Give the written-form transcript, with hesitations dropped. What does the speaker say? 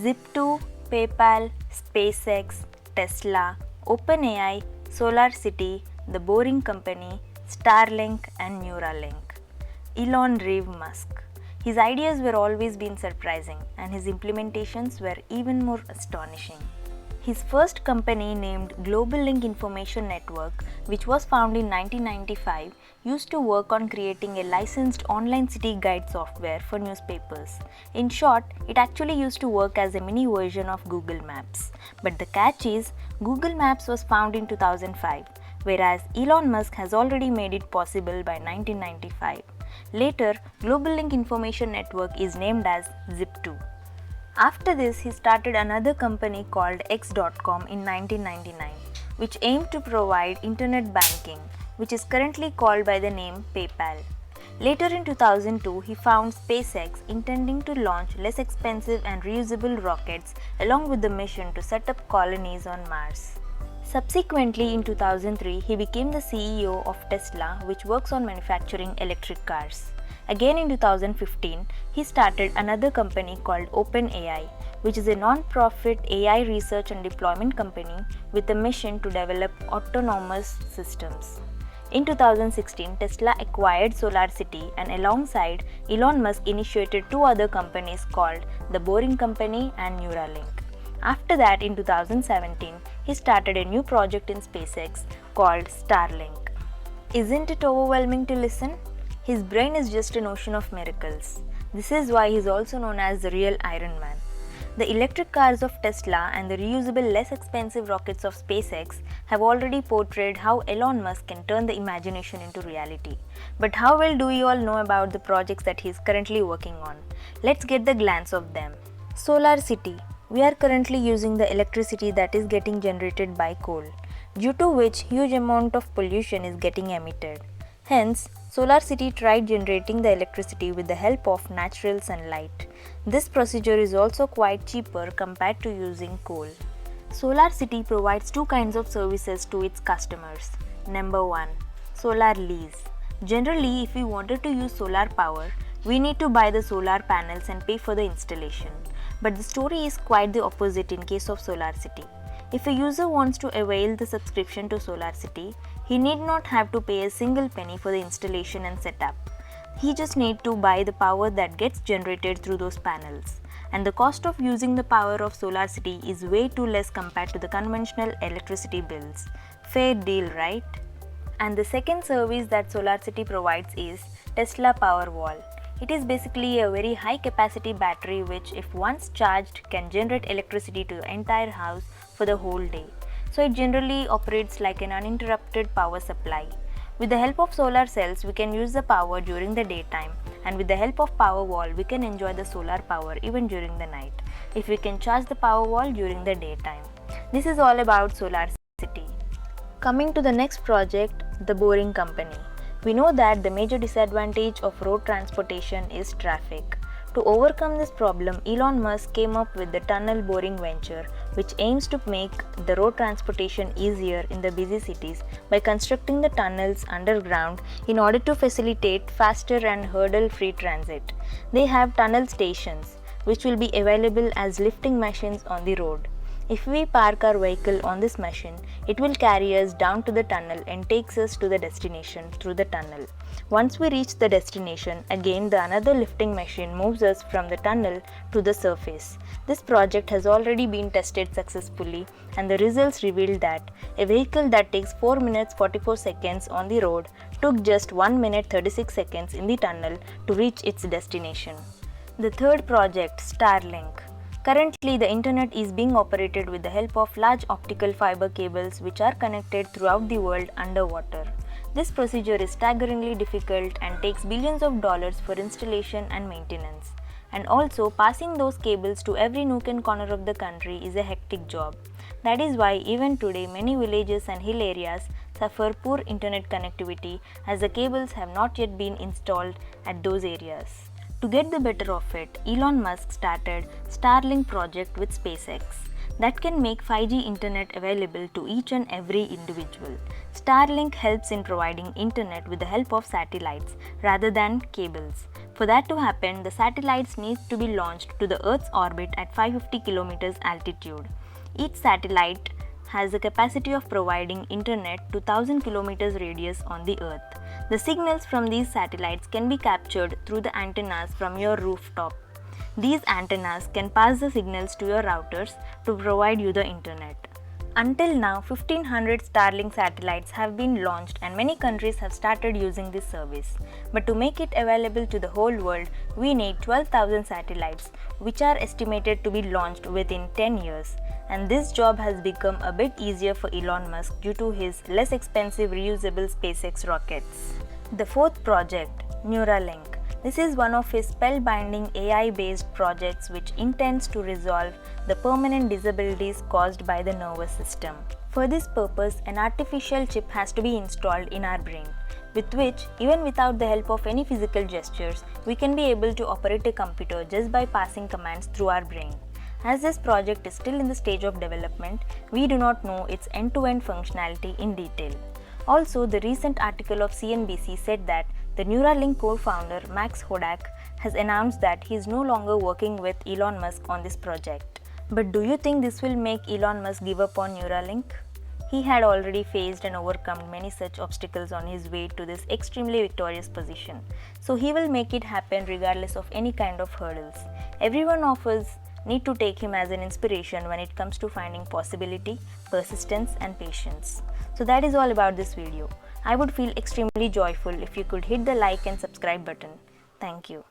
Zip2, PayPal, SpaceX, Tesla, OpenAI, SolarCity, The Boring Company, Starlink and Neuralink. Elon Reeve Musk. His ideas were always been surprising and his implementations were even more astonishing. His first company named Global Link Information Network, which was founded in 1995, used to work on creating a licensed online city guide software for newspapers. In short, it actually used to work as a mini version of Google Maps. But the catch is, Google Maps was founded in 2005, whereas Elon Musk has already made it possible by 1995. Later, Global Link Information Network is named as Zip2. After this, he started another company called X.com in 1999, which aimed to provide internet banking, which is currently called by the name PayPal. Later in 2002, he founded SpaceX, intending to launch less expensive and reusable rockets along with the mission to set up colonies on Mars. Subsequently, in 2003, he became the CEO of Tesla, which works on manufacturing electric cars. Again in 2015, he started another company called OpenAI, which is a non-profit AI research and deployment company with a mission to develop autonomous systems. In 2016, Tesla acquired SolarCity and alongside, Elon Musk initiated two other companies called The Boring Company and Neuralink. After that, in 2017, he started a new project in SpaceX called Starlink. Isn't it overwhelming to listen? His brain is just an ocean of miracles. This is why he is also known as the real Iron Man. The electric cars of Tesla and the reusable, less expensive rockets of SpaceX have already portrayed how Elon Musk can turn the imagination into reality. But how well do you all know about the projects that he is currently working on? Let's get the glance of them. SolarCity. We are currently using the electricity that is getting generated by coal, due to which huge amount of pollution is getting emitted. Hence, SolarCity tried generating the electricity with the help of natural sunlight. This procedure is also quite cheaper compared to using coal. SolarCity provides two kinds of services to its customers. Number 1. Solar lease. Generally, if we wanted to use solar power, we need to buy the solar panels and pay for the installation. But the story is quite the opposite in case of SolarCity. If a user wants to avail the subscription to SolarCity, he need not have to pay a single penny for the installation and setup. He just need to buy the power that gets generated through those panels. And the cost of using the power of SolarCity is way too less compared to the conventional electricity bills. Fair deal, right? And the second service that SolarCity provides is Tesla Powerwall. It is basically a very high capacity battery which, if once charged, can generate electricity to the entire house for the whole day. So it generally operates like an uninterrupted power supply. With the help of solar cells, we can use the power during the daytime, and with the help of Powerwall, we can enjoy the solar power even during the night, if we can charge the Powerwall during the daytime. This is all about SolarCity. Coming to the next project, The Boring Company. We know that the major disadvantage of road transportation is traffic. To overcome this problem, Elon Musk came up with the tunnel boring venture, which aims to make the road transportation easier in the busy cities by constructing the tunnels underground in order to facilitate faster and hurdle-free transit. They have tunnel stations, which will be available as lifting machines on the road. If we park our vehicle on this machine, it will carry us down to the tunnel and takes us to the destination through the tunnel. Once we reach the destination, again the another lifting machine moves us from the tunnel to the surface. This project has already been tested successfully, and the results revealed that a vehicle that takes 4 minutes 44 seconds on the road took just 1 minute 36 seconds in the tunnel to reach its destination. The third project, Starlink. Currently, the internet is being operated with the help of large optical fiber cables which are connected throughout the world underwater. This procedure is staggeringly difficult and takes billions of dollars for installation and maintenance. And also, passing those cables to every nook and corner of the country is a hectic job. That is why even today many villages and hill areas suffer poor internet connectivity as the cables have not yet been installed at those areas. To get the better of it, Elon Musk started Starlink project with SpaceX that can make 5G internet available to each and every individual. Starlink helps in providing internet with the help of satellites rather than cables. For that to happen, the satellites need to be launched to the Earth's orbit at 550 kilometers altitude. Each satellite has the capacity of providing internet to 1000 kilometers radius on the Earth. The signals from these satellites can be captured through the antennas from your rooftop. These antennas can pass the signals to your routers to provide you the internet. Until now, 1500 Starlink satellites have been launched and many countries have started using this service. But to make it available to the whole world, we need 12,000 satellites, which are estimated to be launched within 10 years. And this job has become a bit easier for Elon Musk due to his less expensive reusable SpaceX rockets. The fourth project, Neuralink. This is one of his spellbinding AI-based projects which intends to resolve the permanent disabilities caused by the nervous system. For this purpose, an artificial chip has to be installed in our brain, with which, even without the help of any physical gestures, we can be able to operate a computer just by passing commands through our brain. As this project is still in the stage of development, we do not know its end-to-end functionality in detail. Also, the recent article of CNBC said that the Neuralink co-founder Max Hodak has announced that he is no longer working with Elon Musk on this project. But do you think this will make Elon Musk give up on Neuralink? He had already faced and overcome many such obstacles on his way to this extremely victorious position. So he will make it happen regardless of any kind of hurdles. Every one of us need to take him as an inspiration when it comes to finding possibility, persistence and patience. So that is all about this video. I would feel extremely joyful if you could hit the like and subscribe button. Thank you.